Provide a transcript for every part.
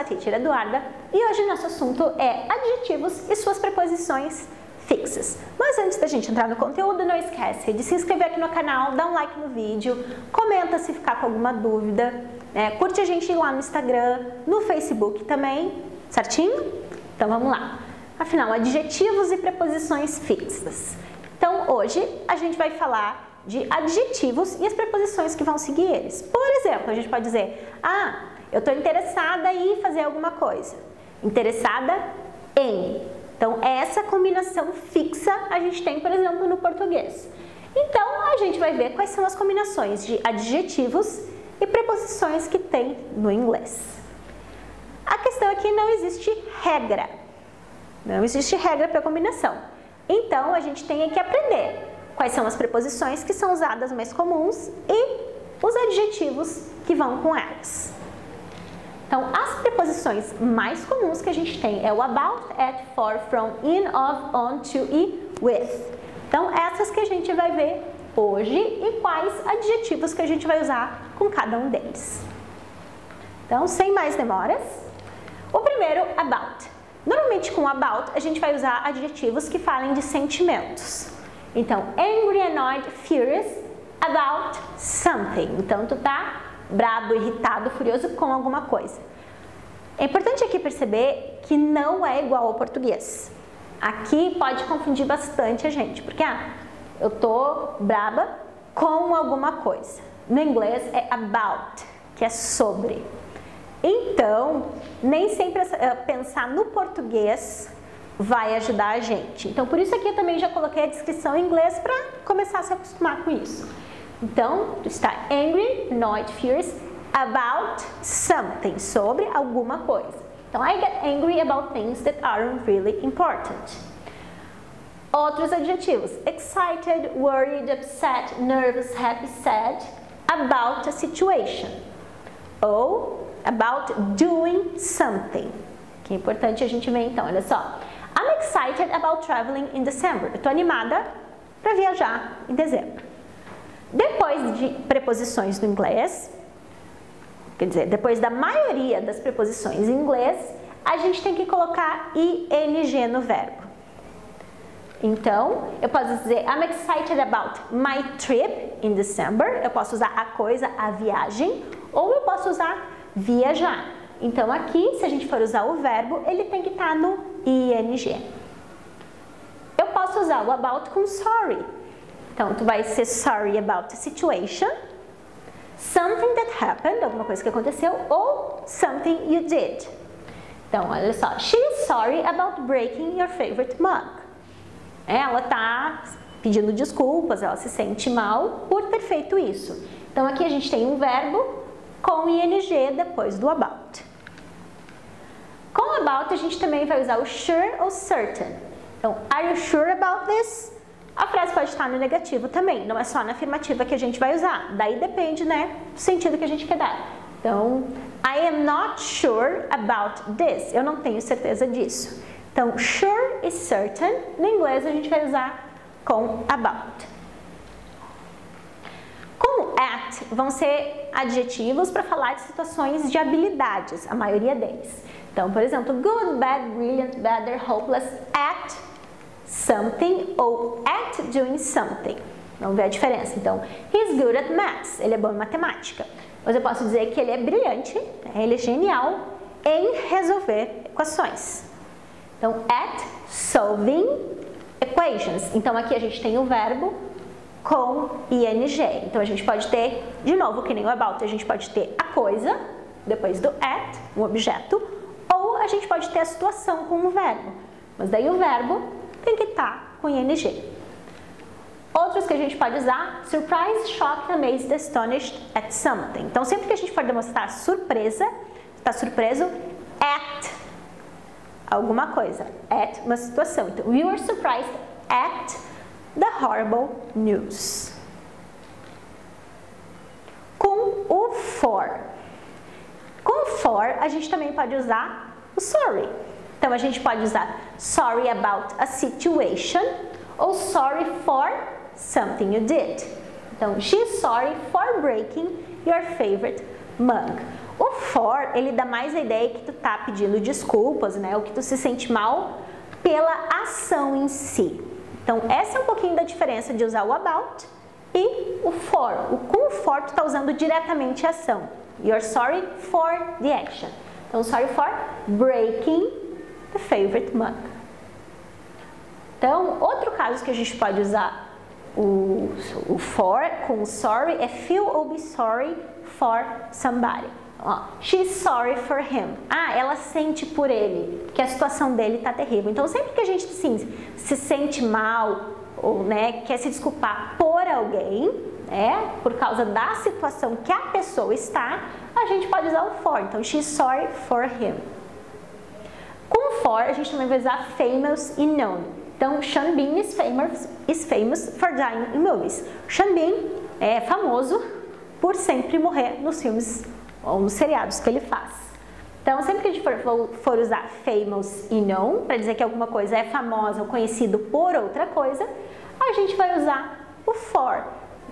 a Teacher Eduarda e hoje nosso assunto é adjetivos e suas preposições fixas. Mas antes da gente entrar no conteúdo, não esquece de se inscrever aqui no canal, dar um like no vídeo, comenta se ficar com alguma dúvida, curte a gente lá no Instagram, no Facebook também, certinho? Então vamos lá. Afinal, adjetivos e preposições fixas. Então hoje a gente vai falar de adjetivos e as preposições que vão seguir eles. Por exemplo, a gente pode dizer, eu estou interessada em fazer alguma coisa. Interessada em. Então, essa combinação fixa a gente tem, por exemplo, no português. Então, a gente vai ver quais são as combinações de adjetivos e preposições que tem no inglês. A questão é que não existe regra. Não existe regra para combinação. Então, a gente tem que aprender quais são as preposições que são usadas mais comuns e os adjetivos que vão com elas. Então, as preposições mais comuns que a gente tem é o about, at, for, from, in, of, on, to e with. Então, essas que a gente vai ver hoje e quais adjetivos que a gente vai usar com cada um deles. Então, sem mais demoras, o primeiro, about. Normalmente com about a gente vai usar adjetivos que falem de sentimentos. Então, angry, annoyed, furious about something. Então, tu tá brabo, irritado, furioso com alguma coisa. É importante aqui perceber que não é igual ao português. Aqui pode confundir bastante a gente, porque eu tô braba com alguma coisa. No inglês é about, que é sobre. Então, nem sempre pensar no português vai ajudar a gente. Então, por isso aqui eu também já coloquei a descrição em inglês para começar a se acostumar com isso. Então, está angry, annoyed, furious about something, sobre alguma coisa. Então, I get angry about things that aren't really important. Outros adjetivos, excited, worried, upset, nervous, happy, sad, about a situation. Ou about doing something, que é importante a gente ver então, olha só. I'm excited about traveling in December. Eu estou animada para viajar em dezembro. Depois de preposições no inglês, quer dizer, depois da maioria das preposições em inglês, a gente tem que colocar ing no verbo. Então, eu posso dizer, I'm excited about my trip in December. Eu posso usar a coisa, a viagem, ou eu posso usar viajar. Então, aqui, se a gente for usar o verbo, ele tem que estar no ing. Eu posso usar o about com sorry. Então, tu vai ser sorry about a situation, something that happened, alguma coisa que aconteceu, ou something you did. Então, olha só, she is sorry about breaking your favorite mug. Ela está pedindo desculpas, ela se sente mal por ter feito isso. Então, aqui a gente tem um verbo com ing depois do about. Com about, a gente também vai usar o sure ou certain. Então, are you sure about this? A frase pode estar no negativo também, não é só na afirmativa que a gente vai usar. Daí depende, do sentido que a gente quer dar. Então, I am not sure about this. Eu não tenho certeza disso. Então, sure e certain, no inglês a gente vai usar com about. Com at, vão ser adjetivos para falar de situações de habilidades, a maioria deles. Então, por exemplo, good, bad, brilliant, better, hopeless, at something ou at doing something. Vamos ver a diferença. Então, he's good at maths. Ele é bom em matemática. Mas eu posso dizer que ele é brilhante, ele é genial em resolver equações. Então, at solving equations. Então, aqui a gente tem o verbo com ing. Então, a gente pode ter, de novo, que nem o about, a gente pode ter a coisa, depois do at, um objeto, ou a gente pode ter a situação com o verbo. Mas daí o verbo tem que estar com ing. Outros que a gente pode usar, surprised, shocked, amazed, astonished at something. Então, sempre que a gente for demonstrar surpresa, está surpreso at alguma coisa, at uma situação. Então, we were surprised at the horrible news. Com o for. Com for, a gente também pode usar o sorry. Então, a gente pode usar sorry about a situation ou sorry for something you did. Então, she's sorry for breaking your favorite mug. O for, ele dá mais a ideia que tu tá pedindo desculpas, né? Ou que tu se sente mal pela ação em si. Então, essa é um pouquinho da diferença de usar o about e o for. Com o for, tu tá usando diretamente a ação. You're sorry for the action. Então, sorry for breaking the favorite mug. Então, outro caso que a gente pode usar o for com o sorry é feel or be sorry for somebody. Ó, she's sorry for him. Ela sente por ele, que a situação dele tá terrível. Então, sempre que a gente assim, se sente mal ou né, quer se desculpar por alguém, né, por causa da situação que a pessoa está, a gente pode usar o for. Então, she's sorry for him. Com o for, a gente também vai usar famous e known. Então, Sean Bean is famous for dying in movies. Sean Bean é famoso por sempre morrer nos filmes ou nos seriados que ele faz. Então, sempre que a gente for usar famous e known, para dizer que alguma coisa é famosa ou conhecido por outra coisa, a gente vai usar o for.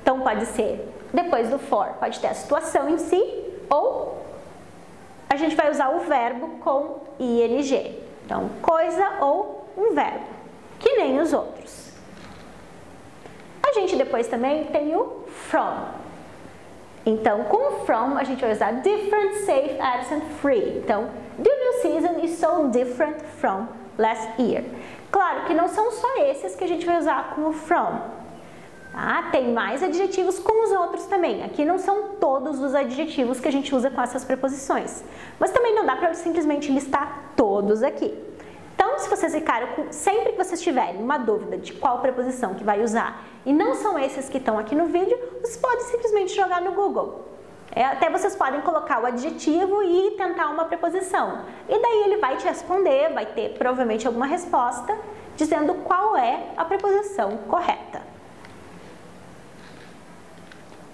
Então, pode ser, depois do for, pode ter a situação em si, ou a gente vai usar o verbo com ing. Então, coisa ou um verbo, que nem os outros. A gente depois também tem o from. Então, com from, a gente vai usar different, safe, absent, free. Então, the new season is so different from last year. Claro que não são só esses que a gente vai usar com o from. Tá? Tem mais adjetivos com os outros também. Aqui não são todos os adjetivos que a gente usa com essas preposições. Mas também não dá para simplesmente listar todos aqui. Então, se vocês ficaram sempre que vocês tiverem uma dúvida de qual preposição que vai usar e não são esses que estão aqui no vídeo, vocês podem simplesmente jogar no Google. Até vocês podem colocar o adjetivo e tentar uma preposição. E daí ele vai te responder, vai ter provavelmente alguma resposta dizendo qual é a preposição correta.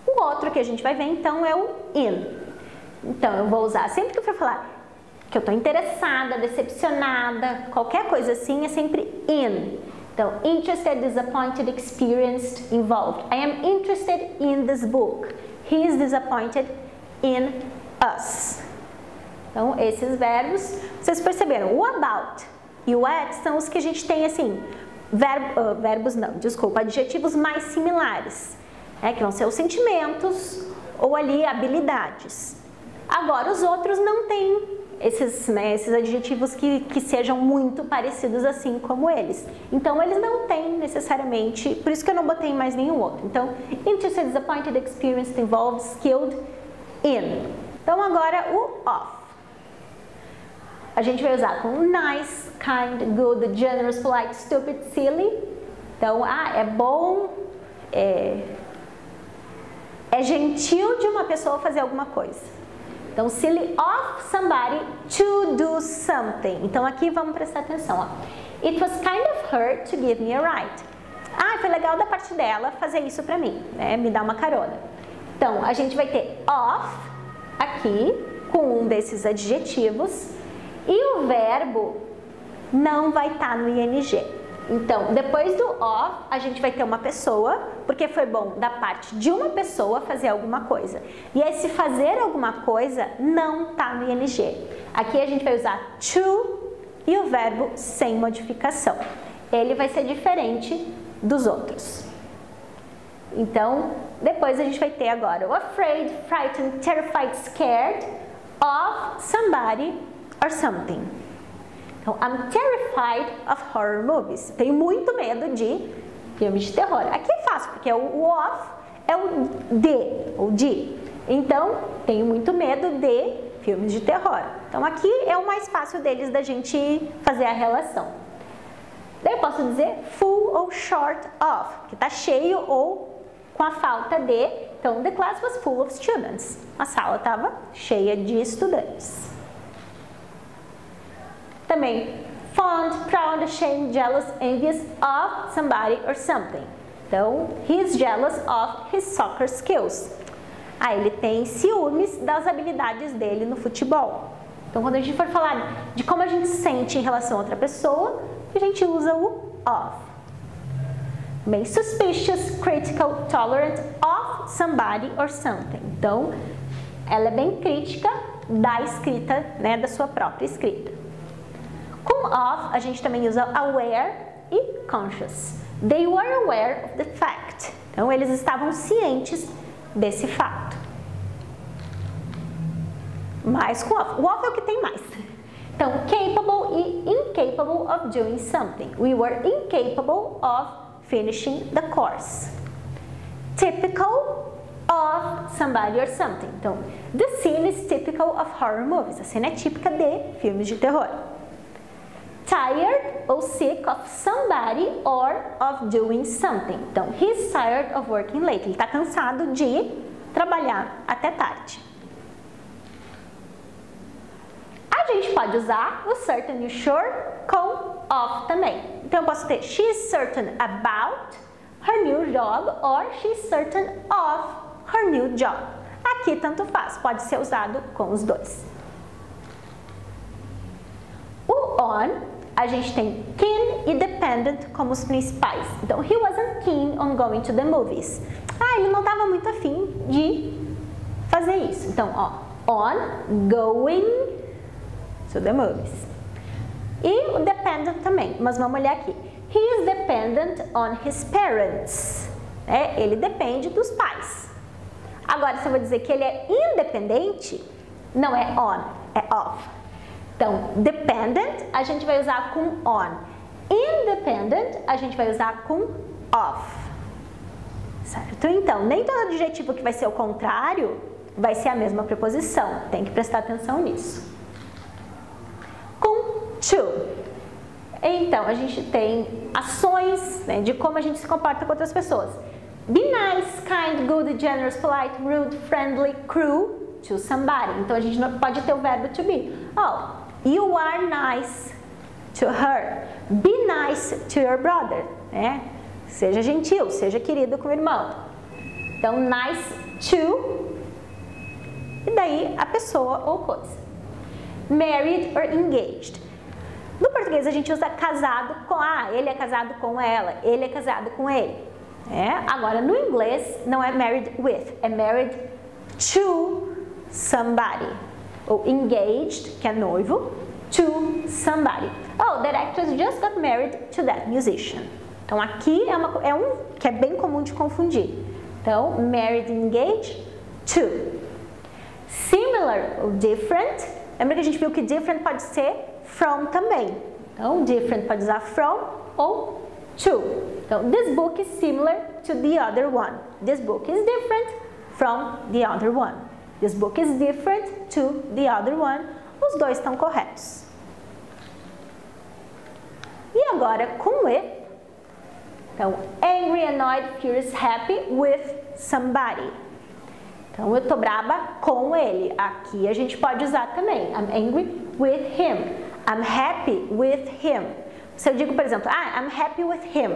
O outro que a gente vai ver então é o in. Então, eu vou usar sempre que eu for falar que eu estou interessada, decepcionada, qualquer coisa assim, é sempre in. Então, interested, disappointed, experienced, involved. I am interested in this book. He is disappointed in us. Então, esses verbos, vocês perceberam, o about e o at são os que a gente tem assim, adjetivos mais similares, que vão ser os sentimentos ou ali habilidades. Agora, os outros não têm esses adjetivos que sejam muito parecidos assim como eles. Então, eles não têm necessariamente, por isso que eu não botei mais nenhum outro. Então, interested, disappointed, experienced, involved, skilled, in. Então, agora o of. A gente vai usar com nice, kind, good, generous, polite, stupid, silly. Então, é bom, é gentil de uma pessoa fazer alguma coisa. Então, silly of somebody to do something. Então, aqui vamos prestar atenção. Ó. It was kind of her to give me a ride. Foi legal da parte dela fazer isso pra mim, né? Me dar uma carona. Então, a gente vai ter of aqui, com um desses adjetivos, e o verbo não vai estar no ing. Então, depois do of, a gente vai ter uma pessoa, porque foi bom da parte de uma pessoa fazer alguma coisa. E esse fazer alguma coisa não está no ing. Aqui a gente vai usar to e o verbo sem modificação. Ele vai ser diferente dos outros. Então, depois a gente vai ter agora o afraid, frightened, terrified, scared of somebody or something. Então, I'm terrified of horror movies. Tenho muito medo de filmes de terror. Aqui é fácil, porque o of é o de. Então, tenho muito medo de filmes de terror. Então, aqui é o mais fácil deles da gente fazer a relação. Daí eu posso dizer full ou short of, que está cheio ou com a falta de. Então, the class was full of students. A sala estava cheia de estudantes. Também, fond, proud, ashamed, jealous, envious of somebody or something. Então, he's jealous of his soccer skills. Ele tem ciúmes das habilidades dele no futebol. Então, quando a gente for falar de como a gente sente em relação a outra pessoa, a gente usa o of. Bem, suspicious, critical, tolerant of somebody or something. Então, ela é bem crítica da escrita, né, da sua própria escrita. Com of, a gente também usa aware e conscious. They were aware of the fact. Então, eles estavam cientes desse fato. Mais com of. O of é o que tem mais. Então, capable e incapable of doing something. We were incapable of finishing the course. Typical of somebody or something. Então, the scene is typical of horror movies. A cena é típica de filmes de terror. Tired ou sick of somebody or of doing something. Então, he's tired of working late. Ele está cansado de trabalhar até tarde. A gente pode usar o certain e o sure com of também. Então, eu posso ter she's certain about her new job or she's certain of her new job. Aqui tanto faz, pode ser usado com os dois. O on, a gente tem keen e dependent como os principais. Então, he wasn't keen on going to the movies. Ele não estava muito afim de fazer isso. Então, ó, on, going to the movies. E o dependent também, mas vamos olhar aqui. He is dependent on his parents. Ele depende dos pais. Agora, se eu vou dizer que ele é independente, não é on, é off. Então, dependent a gente vai usar com on. Independent a gente vai usar com off. Certo? Então, nem todo adjetivo que vai ser o contrário vai ser a mesma preposição. Tem que prestar atenção nisso. Com to. Então, a gente tem ações, né, de como a gente se comporta com outras pessoas. Be nice, kind, good, generous, polite, rude, friendly, cruel to somebody. Então, a gente não pode ter o verbo to be. Oh, you are nice to her. Be nice to your brother. Seja gentil, seja querido com o irmão. Então, nice to, e daí a pessoa ou coisa. Married or engaged. No português a gente usa casado com, ele é casado com ela, ele é casado com ele. Agora no inglês não é married with, é married to somebody. Ou engaged, que é noivo, to somebody. Oh, that actress just got married to that musician. Então aqui é um que é bem comum de confundir. Então, married and engaged, to. Similar ou different. Lembra que a gente viu que different pode ser from também. Então, different pode usar from ou to. Então, this book is similar to the other one. This book is different from the other one. This book is different to the other one. Os dois estão corretos. E agora, com with. Então, angry, annoyed, furious, happy with somebody. Então, eu tô brava com ele. Aqui a gente pode usar também. I'm angry with him. I'm happy with him. Se eu digo, por exemplo, I'm happy with him.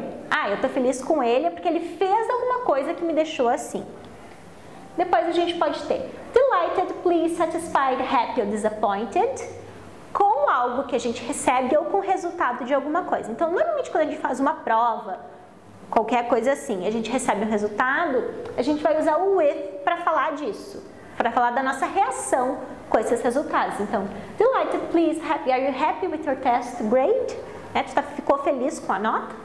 Eu tô feliz com ele porque ele fez alguma coisa que me deixou assim. Depois a gente pode ter delighted, pleased, satisfied, happy ou disappointed com algo que a gente recebe ou com o resultado de alguma coisa. Então, normalmente quando a gente faz uma prova, qualquer coisa assim, a gente recebe um resultado, a gente vai usar o with para falar disso, para falar da nossa reação com esses resultados. Então, delighted, pleased, happy. Are you happy with your test? Great. Tu ficou feliz com a nota?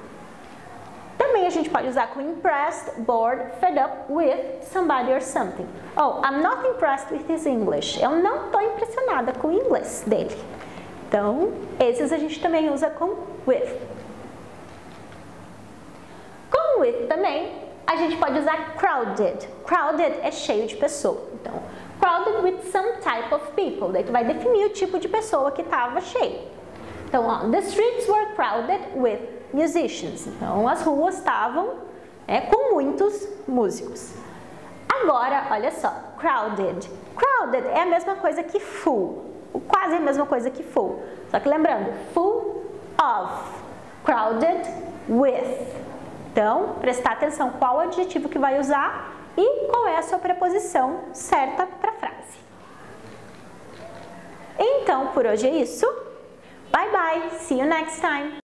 Também a gente pode usar com impressed, bored, fed up with somebody or something. Oh, I'm not impressed with his English. Eu não estou impressionada com o inglês dele. Então, esses a gente também usa com with. Com with também, a gente pode usar crowded. Crowded é cheio de pessoa. Então, crowded with some type of people. Daí tu vai definir o tipo de pessoa que estava cheio. Então, the streets were crowded with musicians. Então, as ruas estavam com muitos músicos. Agora, olha só, crowded. Crowded é a mesma coisa que full. Quase a mesma coisa que full. Só que lembrando, full of. Crowded with. Então, prestar atenção qual adjetivo que vai usar e qual é a sua preposição certa para a frase. Então, por hoje é isso. Bye bye. See you next time.